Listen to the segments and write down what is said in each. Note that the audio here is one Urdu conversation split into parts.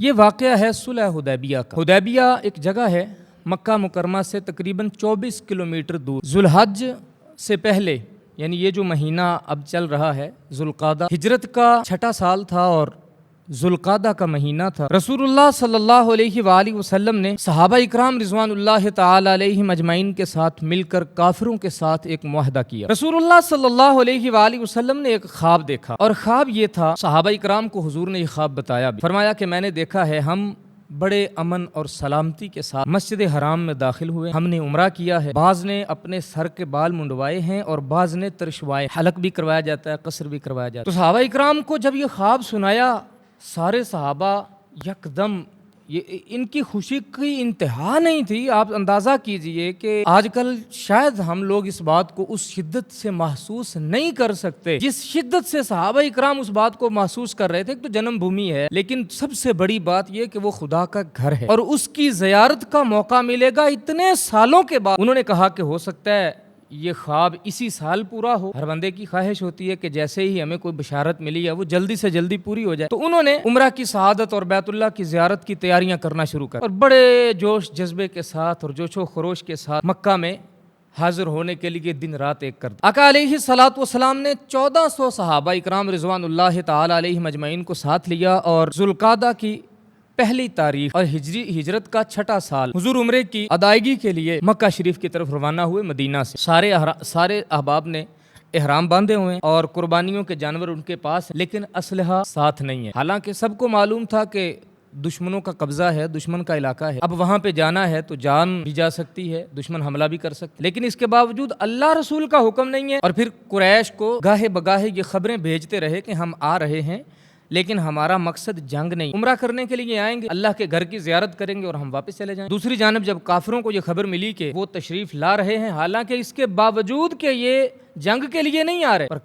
یہ واقعہ ہے صلح حدیبیہ کا۔ حدیبیہ ایک جگہ ہے مکہ مکرمہ سے تقریباً 24 کلومیٹر دور۔ ذوالحج سے پہلے یعنی یہ جو مہینہ اب چل رہا ہے ذوالقعدہ، ہجرت کا 6واں سال تھا اور ذوالقعدہ کا مہینہ تھا۔ رسول اللہ صلی اللہ علیہ وآلہ وسلم نے صحابہ اکرام رضوان اللہ تعالی علیہم اجمعین کے ساتھ مل کر کافروں کے ساتھ ایک معاہدہ کیا۔ رسول اللہ صلی اللہ علیہ وآلہ وسلم نے ایک خواب دیکھا اور خواب یہ تھا، صحابہ اکرام کو حضور نے یہ خواب بتایا بھی، فرمایا کہ میں نے دیکھا ہے ہم بڑے امن اور سلامتی کے ساتھ مسجد حرام میں داخل ہوئے، ہم نے عمرہ کیا ہے، بعض نے اپنے سر کے بال منڈوائے ہیں اور بعض نے ترشوائے، حلق بھی کروایا جاتا ہے، قصر بھی کروایا جاتا ہے۔ تو صحابہ اکرام کو جب یہ خواب سنایا، سارے صحابہ یکدم ان کی خوشی کی انتہا نہیں تھی۔ آپ اندازہ کیجئے کہ آج کل شاید ہم لوگ اس بات کو اس شدت سے محسوس نہیں کر سکتے جس شدت سے صحابہ اکرام اس بات کو محسوس کر رہے تھے۔ تو جنم بھومی ہے، لیکن سب سے بڑی بات یہ کہ وہ خدا کا گھر ہے اور اس کی زیارت کا موقع ملے گا اتنے سالوں کے بعد۔ انہوں نے کہا کہ ہو سکتا ہے یہ خواب اسی سال پورا ہو۔ ہر بندے کی خواہش ہوتی ہے کہ جیسے ہی ہمیں کوئی بشارت ملی ہے وہ جلدی سے جلدی پوری ہو جائے۔ تو انہوں نے عمرہ کی سعادت اور بیت اللہ کی زیارت کی تیاریاں کرنا شروع کر اور بڑے جوش جذبے کے ساتھ اور جوش و خروش کے ساتھ مکہ میں حاضر ہونے کے لیے دن رات ایک کر دیا۔ آقا علیہ الصلوۃ والسلام نے 1400 صحابہ اکرام رضوان اللہ تعالی علیہم اجمعین کو ساتھ لیا اور ذوالقعدہ کی پہلی تاریخ اور ہجرت کا 6واں سال حضور عمرے کی ادائیگی کے لیے مکہ شریف کی طرف روانہ ہوئے مدینہ سے۔ سارے احباب نے احرام باندھے ہوئے اور قربانیوں کے جانور ان کے پاس، لیکن اسلحہ ساتھ نہیں ہے۔ حالانکہ سب کو معلوم تھا کہ دشمنوں کا قبضہ ہے، دشمن کا علاقہ ہے، اب وہاں پہ جانا ہے تو جان بھی جا سکتی ہے، دشمن حملہ بھی کر سکتے، لیکن اس کے باوجود اللہ رسول کا حکم نہیں ہے۔ اور پھر قریش کو گاہے بگاہے یہ خبریں بھیجتے رہے کہ ہم آ رہے ہیں لیکن ہمارا مقصد جنگ نہیں، عمرہ کرنے کے لیے آئیں گے، اللہ کے گھر کی زیارت کریں گے اور ہم واپس چلے جائیں۔ دوسری جانب جب کافروں کو یہ خبر ملی کہ وہ تشریف لا رہے ہیں، حالانکہ اس کے باوجود کہ یہ جنگ کے لیے نہیں آ رہے، پر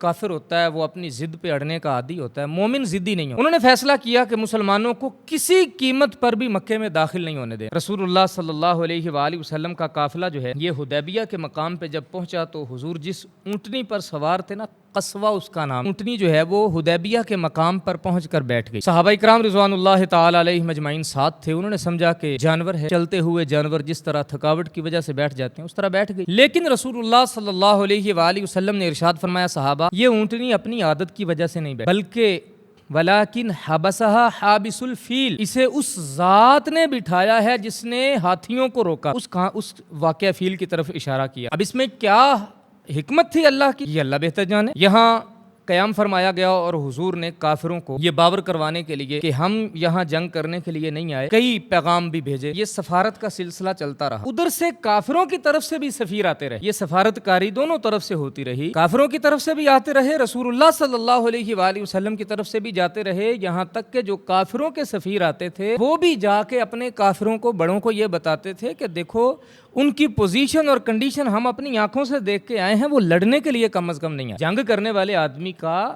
کافر ہوتا ہے، وہ اپنی ضد پہ اڑنے کا عادی ہوتا ہے، مومن ضدی نہیں ہو۔ انہوں نے فیصلہ کیا کہ مسلمانوں کو کسی قیمت پر بھی مکے میں داخل نہیں ہونے دیں۔ رسول اللہ صلی اللہ علیہ وآلہ وسلم کا قافلہ جو ہے یہ حدیبیہ کے مقام پہ جب پہنچا تو حضور جس اونٹنی پر سوار تھے نا، قصوہ اس کا نام، اونٹنی جو ہے وہ حدیبیہ کے مقام پر پہنچ کر بیٹھ گئی۔ صحابہ اکرام رضوان اللہ تعالی علیہم اجمعین ساتھ تھے، انہوں نے سمجھا کہ جانور ہے، چلتے ہوئے جانور جس طرح تھکاوٹ کی وجہ سے بیٹھ جاتے ہیں اس طرح بیٹھ گئی، لیکن رسول اللہ صلی اللہ علیہ وآلہ وسلم نے ارشاد فرمایا، صحابہ یہ اونٹنی اپنی عادت کی وجہ سے نہیں بیٹھی بلکہ ولیکن حبسہا حابس الفیل، اسے اس ذات نے بٹھایا ہے جس نے ہاتھیوں کو روکا۔ اس واقعہ فیل کی طرف اشارہ کیا۔ اب اس میں کیا حکمت تھی اللہ کی، یہ اللہ بہتر جانے۔ یہاں قیام فرمایا گیا اور حضور نے کافروں کو یہ باور کروانے کے لیے کہ ہم یہاں جنگ کرنے کے لیے نہیں آئے، کئی پیغام بھی بھیجے۔ یہ سفارت کا سلسلہ چلتا رہا، ادھر سے کافروں کی طرف سے بھی سفیر آتے رہے، یہ سفارت کاری دونوں طرف سے ہوتی رہی، کافروں کی طرف سے بھی آتے رہے، رسول اللہ صلی اللہ علیہ وآلہ وسلم کی طرف سے بھی جاتے رہے، یہاں تک کہ جو کافروں کے سفیر آتے تھے وہ بھی جا کے اپنے کافروں کو بڑوں کو یہ بتاتے تھے کہ دیکھو ان کی پوزیشن اور کنڈیشن ہم اپنی آنکھوں سے دیکھ کے آئے ہیں، وہ لڑنے کے لیے کم از کم نہیں ہے۔ جنگ کرنے والے آدمی کا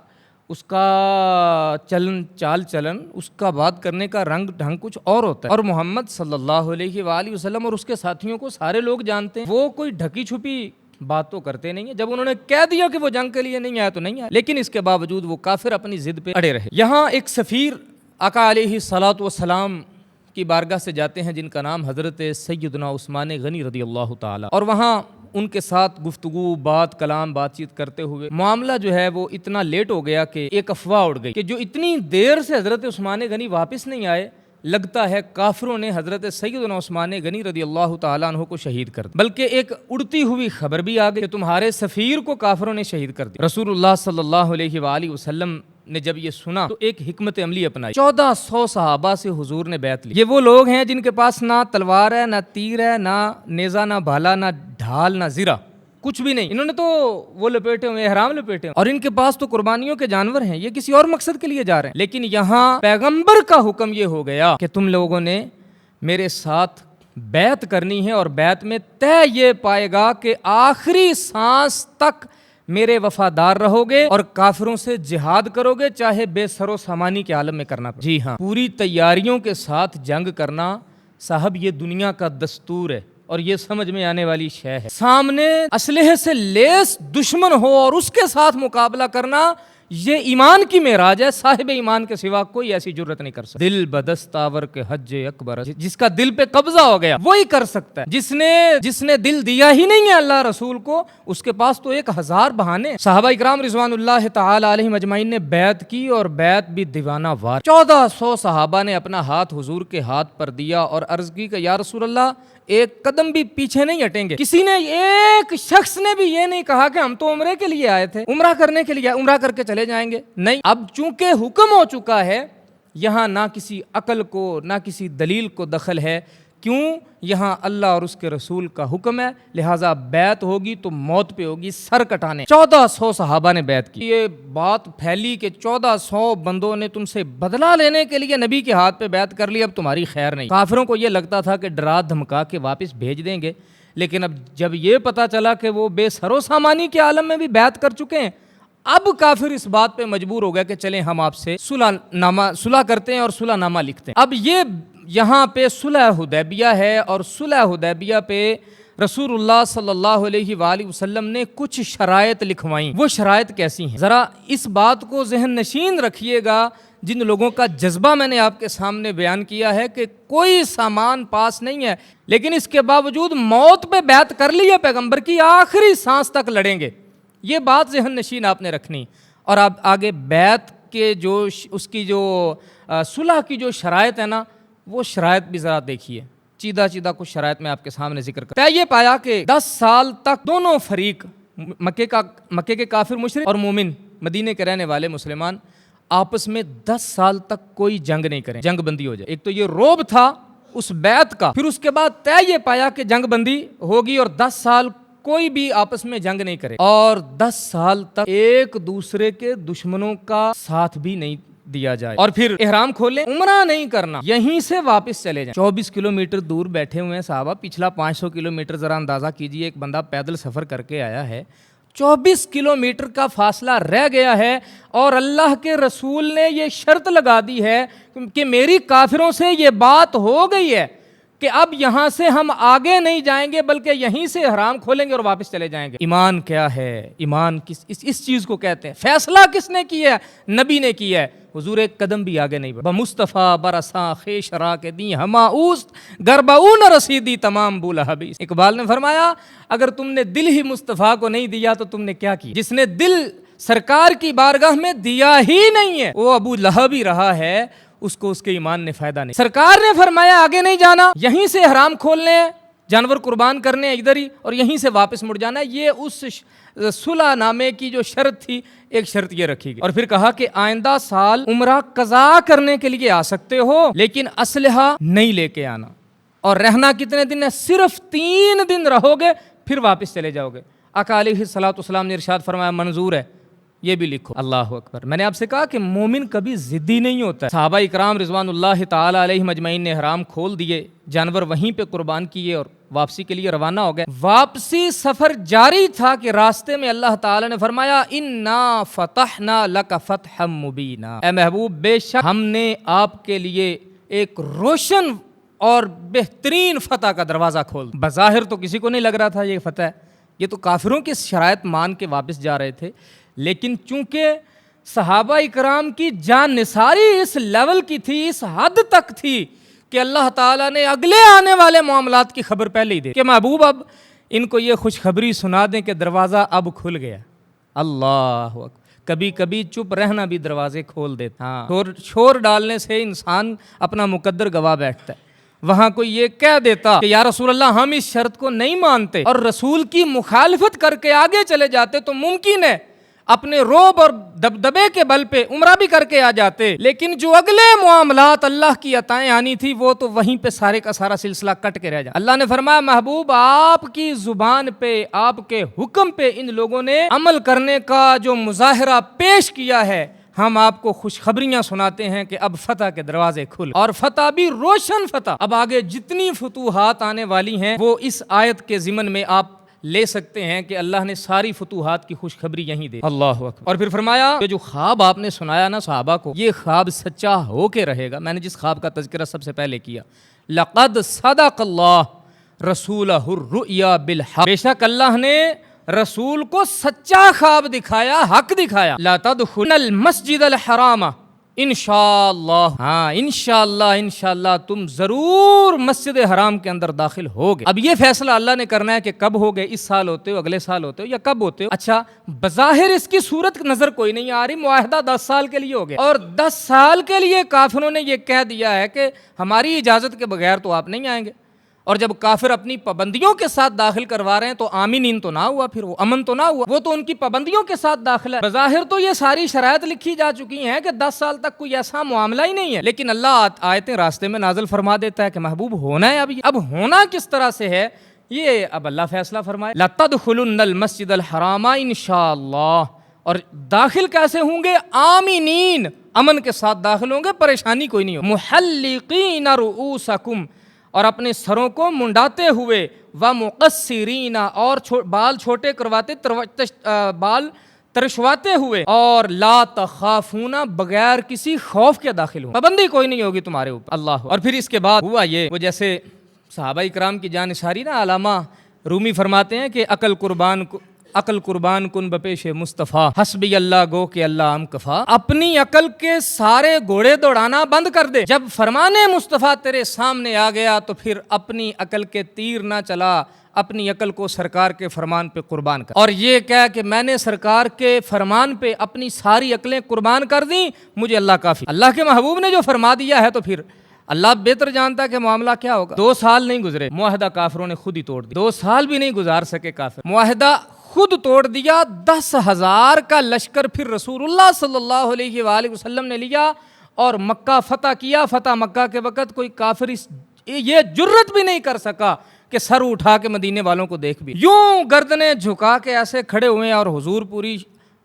اس کا چال چلن، اس کا بات کرنے کا رنگ ڈھنگ کچھ اور ہوتا ہے، اور محمد صلی اللہ علیہ وآلہ وسلم اور اس کے ساتھیوں کو سارے لوگ جانتے ہیں، وہ کوئی ڈھکی چھپی بات تو کرتے نہیں ہیں۔ جب انہوں نے کہہ دیا کہ وہ جنگ کے لیے نہیں آیا تو نہیں آیا، لیکن اس کے باوجود وہ کافر اپنی ضد پہ اڑے رہے۔ یہاں ایک سفیر آقا علیہ الصلوۃ والسلام کی بارگاہ سے جاتے ہیں جن کا نام حضرت سیدنا عثمان غنی رضی اللہ تعالی، اور وہاں ان کے ساتھ گفتگو بات چیت کرتے ہوئے معاملہ جو ہے وہ اتنا لیٹ ہو گیا کہ ایک افواہ اڑ گئی کہ جو اتنی دیر سے حضرت عثمان غنی واپس نہیں آئے، لگتا ہے کافروں نے حضرت سیدنا عثمان غنی رضی اللہ تعالیٰ عنہ کو شہید کر دیا، بلکہ ایک اڑتی ہوئی خبر بھی آ گئی کہ تمہارے سفیر کو کافروں نے شہید کر دیا۔ رسول اللہ صلی اللہ علیہ وآلہ وسلم نے جب یہ سنا تو ایک حکمت عملی اپنائی، 1400 صحابہ سے حضور نے بیعت لی۔ یہ وہ لوگ ہیں جن کے پاس نہ تلوار ہے، نہ تیر ہے، نہ نیزہ، نہ بھالا، نہ ڈھال، نہ زرہ، کچھ بھی نہیں، انہوں نے تو وہ لپیٹے ہوئے احرام لپیٹے ہوئے، اور ان کے پاس تو قربانیوں کے جانور ہیں، یہ کسی اور مقصد کے لیے جا رہے ہیں، لیکن یہاں پیغمبر کا حکم یہ ہو گیا کہ تم لوگوں نے میرے ساتھ بیعت کرنی ہے، اور بیعت میں طے یہ پائے گا کہ آخری سانس تک میرے وفادار رہو گے اور کافروں سے جہاد کرو گے، چاہے بے سر و سامانی کے عالم میں کرنا پڑے۔ جی ہاں، پوری تیاریوں کے ساتھ جنگ کرنا صاحب یہ دنیا کا دستور ہے اور یہ سمجھ میں آنے والی شے ہے۔ سامنے اسلحے سے لیس دشمن ہو اور اس کے ساتھ مقابلہ کرنا یہ ایمان کی معراج ہے، صاحب ایمان کے سوا کوئی ایسی جرت نہیں کر سکتا۔ دل بدستاور کے حج اکبر، جس کا دل پہ قبضہ ہو گیا وہی کر سکتا ہے۔ جس نے دل دیا ہی نہیں ہے اللہ رسول کو، اس کے پاس تو 1000 بہانے۔ صحابہ اکرام رضوان اللہ تعالی علیہم اجمعین نے بیعت کی، اور بیعت بھی دیوانہ وار۔ 1400 صحابہ نے اپنا ہاتھ حضور کے ہاتھ پر دیا اور عرض کی کہ یا رسول اللہ ایک قدم بھی پیچھے نہیں ہٹیں گے۔ کسی نے، ایک شخص نے بھی یہ نہیں کہا کہ ہم تو عمرے کے لیے آئے تھے، عمرہ کرنے کے لیے، عمرہ کر کے چلے جائیں گے، نہیں۔ اب چونکہ حکم ہو چکا ہے، یہاں نہ کسی عقل کو نہ کسی دلیل کو دخل ہے، کیوں؟ یہاں اللہ اور اس کے رسول کا حکم ہے، لہٰذا بیعت ہوگی تو موت پہ ہوگی، سر کٹانے۔ 1400 صحابہ نے بیعت کی۔ یہ بات پھیلی کہ 1400 بندوں نے تم سے بدلہ لینے کے لیے نبی کے ہاتھ پہ بیعت کر لی، اب تمہاری خیر نہیں۔ کافروں کو یہ لگتا تھا کہ ڈرا دھمکا کے واپس بھیج دیں گے، لیکن اب جب یہ پتا چلا کہ وہ بے سر و سامانی کے عالم میں بھی بیعت کر چکے ہیں، اب کافر اس بات پہ مجبور ہو گیا کہ چلیں ہم آپ سے صلح کرتے ہیں اور صلح نامہ لکھتے ہیں۔ اب یہ یہاں پہ صلح حدیبیہ ہے، اور صلح حدیبیہ پہ رسول اللہ صلی اللہ علیہ وآلہ وسلم نے کچھ شرائط لکھوائیں۔ وہ شرائط کیسی ہیں؟ ذرا اس بات کو ذہن نشین رکھیے گا، جن لوگوں کا جذبہ میں نے آپ کے سامنے بیان کیا ہے کہ کوئی سامان پاس نہیں ہے، لیکن اس کے باوجود موت پہ بیعت کر لی ہے پیغمبر کی، آخری سانس تک لڑیں گے، یہ بات ذہن نشین آپ نے رکھنی۔ اور آپ آگے بیعت کے جو اس کی جو صلح کی جو شرائط ہے نا، وہ شرائط بھی ذرا دیکھیے، چیدہ کچھ شرائط میں آپ کے سامنے ذکر کرتا ہے۔ یہ پایا کہ 10 سال تک دونوں فریق، مکے کے کافر مشرک اور مومن، مدینے کے رہنے والے مسلمان، آپس میں 10 سال تک کوئی جنگ نہیں کریں، جنگ بندی ہو جائے۔ ایک تو یہ روب تھا اس بیعت کا، پھر اس کے بعد طے یہ پایا کہ جنگ بندی ہوگی اور 10 سال کوئی بھی آپس میں جنگ نہیں کرے، اور 10 سال تک ایک دوسرے کے دشمنوں کا ساتھ بھی نہیں دیا جائے، اور پھر احرام کھولیں، عمرہ نہیں کرنا، یہیں سے واپس چلے جائیں۔ 24 کلومیٹر دور بیٹھے ہوئے ہیں صحابہ، پچھلا 500 کلومیٹر ذرا اندازہ کیجئے، ایک بندہ پیدل سفر کر کے آیا ہے، 24 کلومیٹر کا فاصلہ رہ گیا ہے، اور اللہ کے رسول نے یہ شرط لگا دی ہے کہ میری کافروں سے یہ بات ہو گئی ہے کہ اب یہاں سے ہم آگے نہیں جائیں گے، بلکہ یہیں سے احرام کھولیں گے اور واپس چلے جائیں گے۔ ایمان کیا ہے؟ ایمان اس چیز کو کہتے ہیں۔ فیصلہ کس نے کیا ہے؟ نبی نے کیا ہے۔ حضور ایک قدم بھی آگے نہیں بڑھا۔ بمصطفیٰ برساں خیش را کے دی ہما اوست گربعون رسیدی تمام بولہبی۔ اقبال نے فرمایا اگر تم نے دل ہی مصطفیٰ کو نہیں دیا تو تم نے کیا کیا؟ جس نے دل سرکار کی بارگاہ میں دیا ہی نہیں ہے وہ ابو لہب ہی رہا ہے، اس کو اس کے ایمان نے فائدہ نہیں۔ سرکار نے فرمایا آگے نہیں جانا، یہیں سے حرام کھولنے ہیں، جانور قربان کرنے ہیں ادھر ہی، اور یہیں سے واپس مڑ جانا ہے۔ یہ اس صلح نامے کی جو شرط تھی، ایک شرط یہ رکھی گئی، اور پھر کہا کہ آئندہ سال عمرہ قضا کرنے کے لیے آ سکتے ہو، لیکن اسلحہ نہیں لے کے آنا، اور رہنا کتنے دن ہے؟ صرف 3 دن رہو گے، پھر واپس چلے جاؤ گے۔ آقا علیہ الصلوۃ والسلام نے ارشاد فرمایا منظور ہے، یہ بھی لکھو۔ اللہ اکبر۔ میں نے آپ سے کہا کہ مومن کبھی ضدی نہیں ہوتا ہے۔ صحابہ اکرام رضوان اللہ تعالی علیہم اجمعین نے احرام کھول دیے، جانور وہیں پہ قربان کیے اور واپسی کے لیے روانہ ہو گئے۔ واپسی سفر جاری تھا کہ راستے میں اللہ تعالی نے فرمایا انا فتحنا لک فتحا مبینا، اے محبوب بے شک ہم نے آپ کے لیے ایک روشن اور بہترین فتح کا دروازہ کھول۔ بظاہر تو کسی کو نہیں لگ رہا تھا یہ فتح ہے، یہ تو کافروں کی شرائط مان کے واپس جا رہے تھے، لیکن چونکہ صحابہ اکرام کی جان نثاری اس لیول کی تھی، اس حد تک تھی کہ اللہ تعالیٰ نے اگلے آنے والے معاملات کی خبر پہلے ہی دے کہ محبوب اب ان کو یہ خوشخبری سنا دیں کہ دروازہ اب کھل گیا۔ اللہ اکبر۔ کبھی کبھی چپ رہنا بھی دروازے کھول دیتا۔ ہاں، شور ڈالنے سے انسان اپنا مقدر گوا بیٹھتا ہے۔ وہاں کوئی یہ کہہ دیتا کہ یا رسول اللہ ہم اس شرط کو نہیں مانتے، اور رسول کی مخالفت کر کے آگے چلے جاتے تو ممکن ہے اپنے روب اور دبدبے کے بل پہ عمرہ بھی کر کے آ جاتے، لیکن جو اگلے معاملات اللہ کی عطائیں آنی تھی وہ تو وہیں پہ سارے کا سارا سلسلہ کٹ کے رہ جاتا۔ اللہ نے فرمایا محبوب آپ کی زبان پہ، آپ کے حکم پہ ان لوگوں نے عمل کرنے کا جو مظاہرہ پیش کیا ہے، ہم آپ کو خوشخبریاں سناتے ہیں کہ اب فتح کے دروازے کھل، اور فتح بھی روشن فتح۔ اب آگے جتنی فتوحات آنے والی ہیں وہ اس آیت کے ضمن میں آپ لے سکتے ہیں کہ اللہ نے ساری فتوحات کی خوشخبری یہیں دے۔ اللہ اکبر۔ اور پھر فرمایا کہ جو خواب آپ نے سنایا نا صحابہ کو، یہ خواب سچا ہو کے رہے گا۔ میں نے جس خواب کا تذکرہ سب سے پہلے کیا، لقد صدق اللہ رسولہ الرؤیا بالحق، بے شک اللہ نے رسول کو سچا خواب دکھایا، حق دکھایا، لا تدخلن المسجد الحرام انشاءاللہ، ہاں انشاءاللہ تم ضرور مسجد حرام کے اندر داخل ہوگے۔ اب یہ فیصلہ اللہ نے کرنا ہے کہ کب ہوگے، اس سال ہوتے ہو، اگلے سال ہوتے ہو، یا کب ہوتے ہو۔ اچھا، بظاہر اس کی صورت نظر کوئی نہیں آ رہی، معاہدہ 10 سال کے لیے ہو گیا، اور 10 سال کے لیے کافروں نے یہ کہہ دیا ہے کہ ہماری اجازت کے بغیر تو آپ نہیں آئیں گے۔ اور جب کافر اپنی پابندیوں کے ساتھ داخل کروا رہے ہیں تو آمینین تو نہ ہوا، پھر وہ امن تو نہ ہوا، وہ تو ان کی پابندیوں کے ساتھ داخل ہے۔ بظاہر تو یہ ساری شرائط لکھی جا چکی ہیں کہ 10 سال تک کوئی ایسا معاملہ ہی نہیں ہے، لیکن اللہ آیتیں راستے میں نازل فرما دیتا ہے کہ محبوب ہونا ہے اب ہونا کس طرح سے ہے یہ اب اللہ فیصلہ فرمائے۔ لَتَدْخُلُنَّ الْمَسْجِدَ الْحَرَامَ انشاءاللہ، اور داخل کیسے ہوں گے؟ آمینین، امن کے ساتھ داخل ہوں گے، پریشانی کوئی نہیں ہو۔ مُحَلِّقِينَ رُؤُوسَكُمْ، اور اپنے سروں کو منڈاتے ہوئے، وَمُقَصِّرِينَ، اور بال چھوٹے کرواتے، بال ترشواتے ہوئے، اور لا تخافون، بغیر کسی خوف کے داخل ہوں، پابندی کوئی نہیں ہوگی تمہارے اوپر۔ اللہ، اور پھر اس کے بعد ہوا یہ، وہ جیسے صحابہ کرام کی جانثاری نا، علامہ رومی فرماتے ہیں کہ عقل قربان کن بپیش مصطفیٰ، حسبی اللہ گو کہ اللہ ہم کفا، اپنی عقل کے سارے گھوڑے دوڑانا بند کر دے، جب فرمان مصطفیٰ تیرے سامنے آ گیا تو پھر اپنی عقل کے تیر نہ چلا، اپنی عقل کو سرکار کے فرمان پہ قربان کر، اور یہ کہا کہ میں نے سرکار کے فرمان پہ اپنی ساری عقلیں قربان کر دیں، مجھے اللہ کافی۔ اللہ کے محبوب نے جو فرما دیا ہے تو پھر اللہ بہتر جانتا ہے کہ معاملہ کیا ہوگا۔ 2 سال نہیں گزرے، معاہدہ کافروں نے خود ہی توڑ دیا، 2 سال بھی نہیں گزار سکے کافر، معاہدہ خود توڑ دیا۔ 10,000 کا لشکر پھر رسول اللہ صلی اللہ علیہ وآلہ وسلم نے لیا اور مکہ فتح کیا۔ فتح مکہ کے وقت کوئی کافر یہ جرت بھی نہیں کر سکا کہ سر اٹھا کے مدینے والوں کو دیکھ بھی، یوں گردنیں جھکا کے ایسے کھڑے ہوئے، اور حضور پوری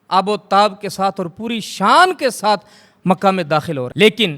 آب و تاب کے ساتھ اور پوری شان کے ساتھ مکہ میں داخل ہو رہے۔ لیکن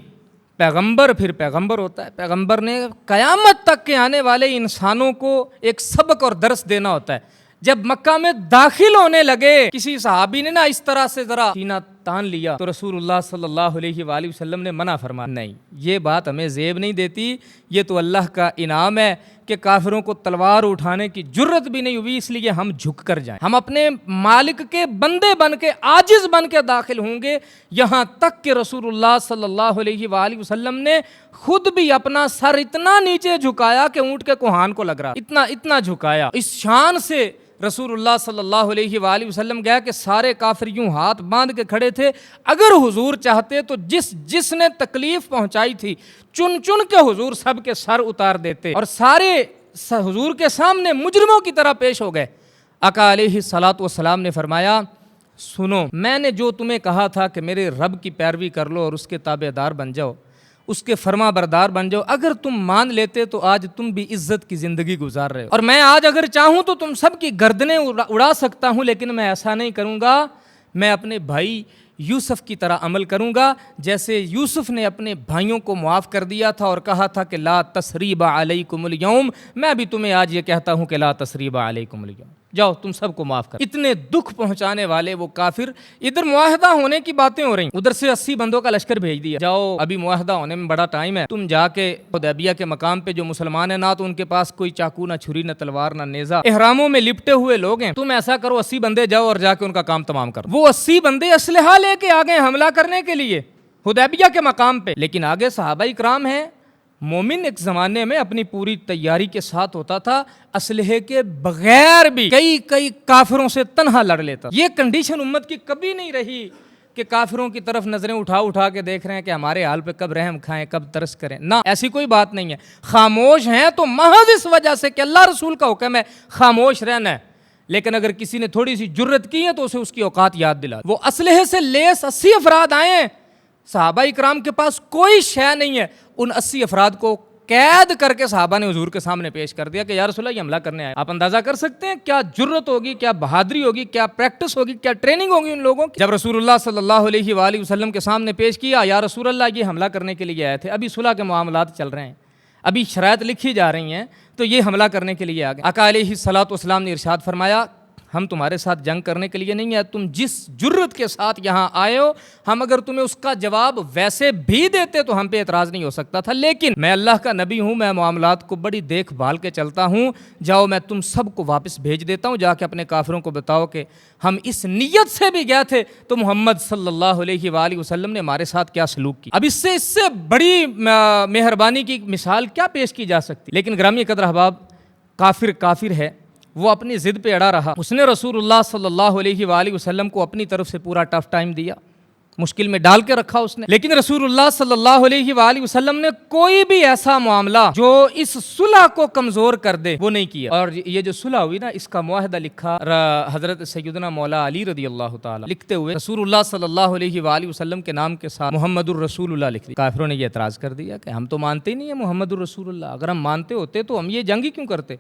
پیغمبر پھر پیغمبر ہوتا ہے، پیغمبر نے قیامت تک کے آنے والے انسانوں کو ایک سبق اور درس دینا ہوتا ہے۔ جب مکہ میں داخل ہونے لگے، کسی صحابی نے نا اس طرح سے ذرا سینہ تان لیا تو رسول اللہ صلی اللہ علیہ وآلہ وسلم نے منع فرمایا، نہیں، یہ بات ہمیں زیب نہیں دیتی، یہ تو اللہ کا انعام ہے کہ کافروں کو تلوار اٹھانے کی جرت بھی نہیں ہوئی، اس لیے ہم جھک کر جائیں، ہم اپنے مالک کے بندے بن کے، عاجز بن کے داخل ہوں گے۔ یہاں تک کہ رسول اللہ صلی اللہ علیہ وآلہ وسلم نے خود بھی اپنا سر اتنا نیچے جھکایا کہ اونٹ کے کوہان کو لگ رہا، اتنا جھکایا۔ اس شان سے رسول اللہ صلی اللہ علیہ وآلہ وسلم گیا کہ سارے کافر یوں ہاتھ باندھ کے کھڑے تھے، اگر حضور چاہتے تو جس نے تکلیف پہنچائی تھی چن کے حضور سب کے سر اتار دیتے، اور سارے حضور کے سامنے مجرموں کی طرح پیش ہو گئے۔ آقا علیہ الصلوۃ والسلام نے فرمایا، سنو، میں نے جو تمہیں کہا تھا کہ میرے رب کی پیروی کر لو اور اس کے تابع دار بن جاؤ، اس کے فرما بردار بن جاؤ، اگر تم مان لیتے تو آج تم بھی عزت کی زندگی گزار رہے ہو، اور میں آج اگر چاہوں تو تم سب کی گردنیں اڑا سکتا ہوں، لیکن میں ایسا نہیں کروں گا، میں اپنے بھائی یوسف کی طرح عمل کروں گا، جیسے یوسف نے اپنے بھائیوں کو معاف کر دیا تھا اور کہا تھا کہ لا تثریب علیکم اليوم، میں بھی تمہیں آج یہ کہتا ہوں کہ لا تثریب علیکم اليوم، جاؤ تم سب کو معاف کر۔ اتنے دکھ پہنچانے والے وہ کافر، ادھر معاہدہ ہونے کی باتیں ہو رہی، ادھر سے 80 بندوں کا لشکر بھیج دیا، جاؤ ابھی معاہدہ ہونے میں بڑا ٹائم ہے، تم جا کے حدیبیہ کے مقام پہ جو مسلمان ہیں، نہ تو ان کے پاس کوئی چاقو، نہ چھری، نہ تلوار، نہ نیزہ، احراموں میں لپٹے ہوئے لوگ ہیں، تم ایسا کرو 80 بندے جاؤ اور جا کے ان کا کام تمام کرو۔ وہ 80 بندے اسلحہ لے کے آگے حملہ کرنے کے لیے حدیبیہ کے مقام پہ، لیکن آگے صحابہ کرام ہیں۔ مومن ایک زمانے میں اپنی پوری تیاری کے ساتھ ہوتا تھا، اسلحے کے بغیر بھی کئی کافروں سے تنہا لڑ لیتا۔ یہ کنڈیشن امت کی کبھی نہیں رہی کہ کافروں کی طرف نظریں اٹھا کے دیکھ رہے ہیں کہ ہمارے حال پہ کب رحم کھائیں، کب ترس کریں، نہ، ایسی کوئی بات نہیں ہے۔ خاموش ہیں تو محض اس وجہ سے کہ اللہ رسول کا حکم ہے خاموش رہنا ہے، لیکن اگر کسی نے تھوڑی سی جرت کی ہے تو اسے اس کی اوقات یاد دلا۔ وہ اسلحے سے لیس 80 افراد آئے ہیں، صحابہ اکرام کے پاس کوئی شے نہیں ہے، ان 80 افراد کو قید کر کے صحابہ نے حضور کے سامنے پیش کر دیا کہ یا رسول اللہ یہ حملہ کرنے آئے۔ آپ اندازہ کر سکتے ہیں کیا جرت ہوگی، کیا بہادری ہوگی، کیا پریکٹس ہوگی، کیا ٹریننگ ہوگی ان لوگوں کی۔ جب رسول اللہ صلی اللہ علیہ وآلہ وسلم کے سامنے پیش کیا، یا رسول اللہ یہ حملہ کرنے کے لیے آئے تھے، ابھی صلح کے معاملات چل رہے ہیں، ابھی شرائط لکھی جا رہی ہیں، تو یہ حملہ کرنے کے لیے آ گئے۔ آقا علیہ الصلوۃ والسلام نے ارشاد فرمایا، ہم تمہارے ساتھ جنگ کرنے کے لیے نہیں آئے، تم جس جرت کے ساتھ یہاں آئے ہو ہم اگر تمہیں اس کا جواب ویسے بھی دیتے تو ہم پہ اعتراض نہیں ہو سکتا تھا، لیکن میں اللہ کا نبی ہوں، میں معاملات کو بڑی دیکھ بھال کے چلتا ہوں، جاؤ میں تم سب کو واپس بھیج دیتا ہوں، جا کے اپنے کافروں کو بتاؤ کہ ہم اس نیت سے بھی گئے تھے تو محمد صلی اللہ علیہ وآلہ وسلم نے ہمارے ساتھ کیا سلوک کی۔ اب اس سے بڑی مہربانی کی مثال کیا پیش کی جا سکتی؟ لیکن گرامی قدر احباب، کافر ہے، وہ اپنی ضد پہ اڑا رہا، اس نے رسول اللہ صلی اللہ علیہ وآلہ وسلم کو اپنی طرف سے پورا ٹف ٹائم دیا، مشکل میں ڈال کے رکھا اس نے، لیکن رسول اللہ صلی اللہ علیہ وآلہ وسلم نے کوئی بھی ایسا معاملہ جو اس صلح کو کمزور کر دے وہ نہیں کیا۔ اور یہ جو صلح ہوئی نا، اس کا معاہدہ لکھا حضرت سیدنا مولا علی رضی اللہ تعالی، لکھتے ہوئے رسول اللہ صلی اللہ علیہ وآلہ وسلم کے نام کے ساتھ محمد الرسول اللہ لکھ دیا۔ کافروں نے یہ اعتراض کر دیا کہ ہم تو مانتے ہی نہیں ہیں محمد الرسول اللہ، اگر ہم مانتے ہوتے تو ہم یہ جنگ ہی کیوں کرتے،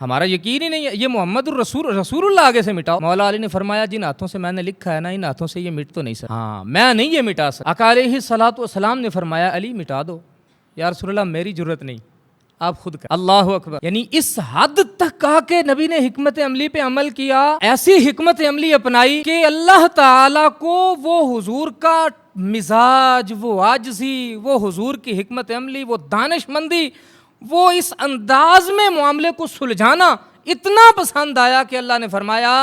ہمارا یقین ہی نہیں ہے، یہ محمد رسول اللہ آگے سے مٹاؤ۔ مولا علی نے فرمایا جن ہاتھوں سے میں نے لکھا ہے نا، ان ہاتھوں سے یہ مٹ تو نہیں سکتا، ہاں میں نہیں یہ مٹا سکتا۔ آقا علیہ الصلوۃ والسلام نے فرمایا علی مٹا دو، یا رسول اللہ میری ضرورت نہیں، آپ خود کر۔ اللہ اکبر، یعنی اس حد تک کہا کہ نبی نے حکمت عملی پہ عمل کیا، ایسی حکمت عملی اپنائی کہ اللہ تعالیٰ کو وہ حضور کا مزاج، وہ عاجزی، وہ حضور کی حکمت عملی، وہ دانش مندی، وہ اس انداز میں معاملے کو سلجھانا اتنا پسند آیا کہ اللہ نے فرمایا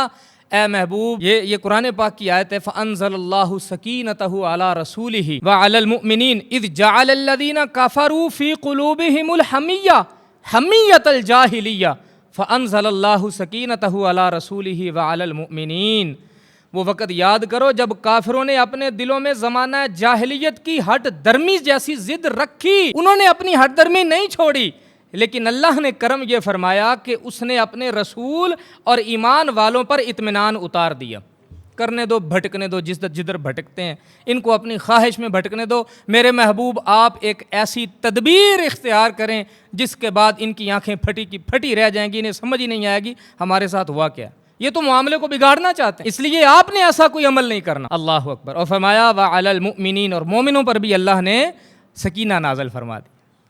اے محبوب، یہ قرآن پاک کی آیت ہے، فَأَنزَلَ اللَّهُ سَكِينَتَهُ عَلَى رَسُولِهِ وَعَلَى الْمُؤْمِنِينَ إِذْ جَعَلَ الَّذِينَ كَفَرُوا فِي قُلُوبِهِمُ الْحَمِيَّةَ حَمِيَّةَ الْجَاهِلِيَّةِ فَأَنزَلَ اللَّهُ سَكِينَتَهُ عَلَى رَسُولِهِ وَعَلَى الْمُؤْمِنِينَ۔ وہ وقت یاد کرو جب کافروں نے اپنے دلوں میں زمانہ جاہلیت کی ہٹ درمی جیسی ضد رکھی، انہوں نے اپنی ہٹ درمی نہیں چھوڑی، لیکن اللہ نے کرم یہ فرمایا کہ اس نے اپنے رسول اور ایمان والوں پر اطمینان اتار دیا، کرنے دو، بھٹکنے دو، جدھر بھٹکتے ہیں ان کو اپنی خواہش میں بھٹکنے دو، میرے محبوب آپ ایک ایسی تدبیر اختیار کریں جس کے بعد ان کی آنکھیں پھٹی کی پھٹی رہ جائیں گی، انہیں سمجھ ہی نہیں آئے گی ہمارے ساتھ ہوا کیا، یہ تو معاملے کو بگاڑنا چاہتے ہیں، اس لیے آپ نے ایسا کوئی عمل نہیں کرنا۔ اللہ اکبر۔ اور فرمایا وَعَلَى الْمُؤْمِنِينَ، اور مومنوں پر بھی اللہ نے سکینہ نازل فرما دی۔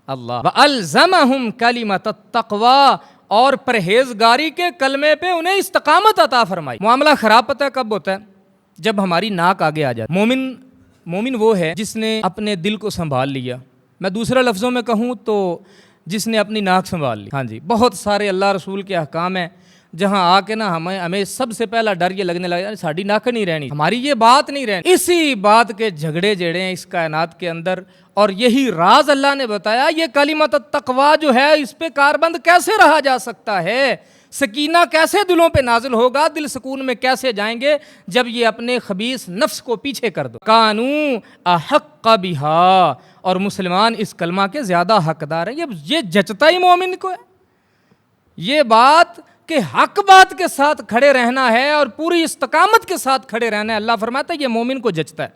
اللہ وَأَلْزَمَهُمْ كَلِمَةَ التَّقْوَى، اور پرہیزگاری کے کلمے پہ انہیں استقامت عطا فرمائی۔ معاملہ خراب پتہ کب ہوتا ہے؟ جب ہماری ناک آگے آ جاتی۔ مومن وہ ہے جس نے اپنے دل کو سنبھال لیا، میں دوسرے لفظوں میں کہوں تو جس نے اپنی ناک سنبھال لی۔ ہاں جی، بہت سارے اللہ رسول کے احکام ہیں جہاں آ کے نا ہمیں سب سے پہلا ڈر یہ لگنے لگا ساڑی ناک نہیں رہنی، ہماری یہ بات نہیں رہنی، اسی بات کے جھگڑے جڑے ہیں اس کائنات کے اندر، اور یہی راز اللہ نے بتایا، یہ کلمۃ التقویٰ جو ہے اس پہ کاربند کیسے رہا جا سکتا ہے، سکینہ کیسے دلوں پہ نازل ہوگا، دل سکون میں کیسے جائیں گے جب یہ اپنے خبیث نفس کو پیچھے کر دو۔ کانوا احق بہا، اور مسلمان اس کلمہ کے زیادہ حقدار ہیں، یہ جچتا ہی مومن کو ہے، یہ بات کہ حق بات کے ساتھ کھڑے رہنا ہے اور پوری استقامت کے ساتھ کھڑے رہنا ہے، اللہ فرماتا ہے یہ مومن کو جچتا ہے۔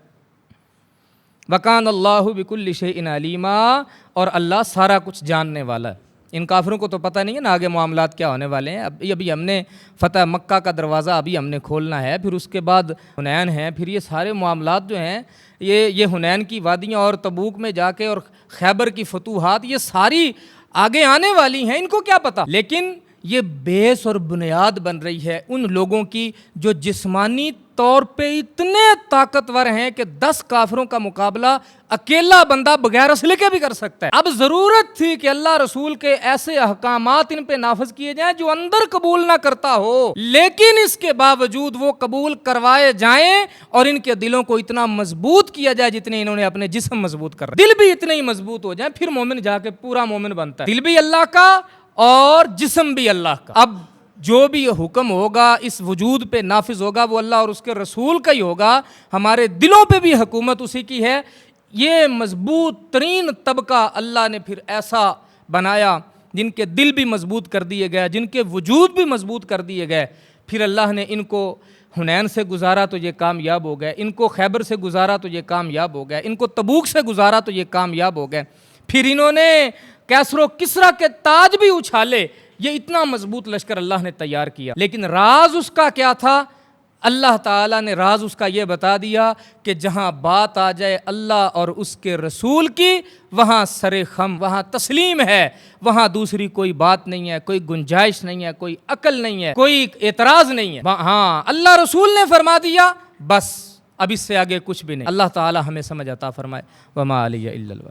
وَكَانَ اللَّهُ بِكُلِّ شَيْءٍ عَلِيمًا، اور اللہ سارا کچھ جاننے والا ہے۔ ان کافروں کو تو پتہ نہیں ہے نا آگے معاملات کیا ہونے والے ہیں، ابھی ہم نے فتح مکہ کا دروازہ ابھی ہم نے کھولنا ہے، پھر اس کے بعد حنین ہے، پھر یہ سارے معاملات جو ہیں یہ حنین کی وادیاں اور تبوک میں جا کے اور خیبر کی فتوحات یہ ساری آگے آنے والی ہیں، ان کو کیا پتہ، لیکن یہ بیس اور بنیاد بن رہی ہے ان لوگوں کی جو جسمانی طور پہ اتنے طاقتور ہیں کہ 10 کافروں کا مقابلہ اکیلا بندہ بغیر اسلحے کے بھی کر سکتا ہے۔ اب ضرورت تھی کہ اللہ رسول کے ایسے احکامات ان پہ نافذ کیے جائیں جو اندر قبول نہ کرتا ہو، لیکن اس کے باوجود وہ قبول کروائے جائیں اور ان کے دلوں کو اتنا مضبوط کیا جائے جتنے انہوں نے اپنے جسم مضبوط کر رہے، دل بھی اتنے ہی مضبوط ہو جائیں، پھر مومن جا کے پورا مومن بنتا ہے، دل بھی اللہ کا اور جسم بھی اللہ کا۔ اب جو بھی حکم ہوگا اس وجود پہ نافذ ہوگا وہ اللہ اور اس کے رسول کا ہی ہوگا، ہمارے دلوں پہ بھی حکومت اسی کی ہے۔ یہ مضبوط ترین طبقہ اللہ نے پھر ایسا بنایا جن کے دل بھی مضبوط کر دیے گئے، جن کے وجود بھی مضبوط کر دیے گئے، پھر اللہ نے ان کو حنین سے گزارا تو یہ کامیاب ہو گئے، ان کو خیبر سے گزارا تو یہ کامیاب ہو گئے، ان کو تبوک سے گزارا تو یہ کامیاب ہو گئے، پھر انہوں نے کیسر و کسرا کے تاج بھی اچھالے، یہ اتنا مضبوط لشکر اللہ نے تیار کیا، لیکن راز اس کا کیا تھا؟ اللہ تعالیٰ نے راز اس کا یہ بتا دیا کہ جہاں بات آ جائے اللہ اور اس کے رسول کی وہاں سر خم، وہاں تسلیم ہے، وہاں دوسری کوئی بات نہیں ہے، کوئی گنجائش نہیں ہے، کوئی عقل نہیں ہے، کوئی اعتراض نہیں ہے۔ ہاں اللہ رسول نے فرما دیا بس، اب اس سے آگے کچھ بھی نہیں۔ اللہ تعالیٰ ہمیں سمجھ عطا فرمائے۔ وما علیہ الا البلاغ۔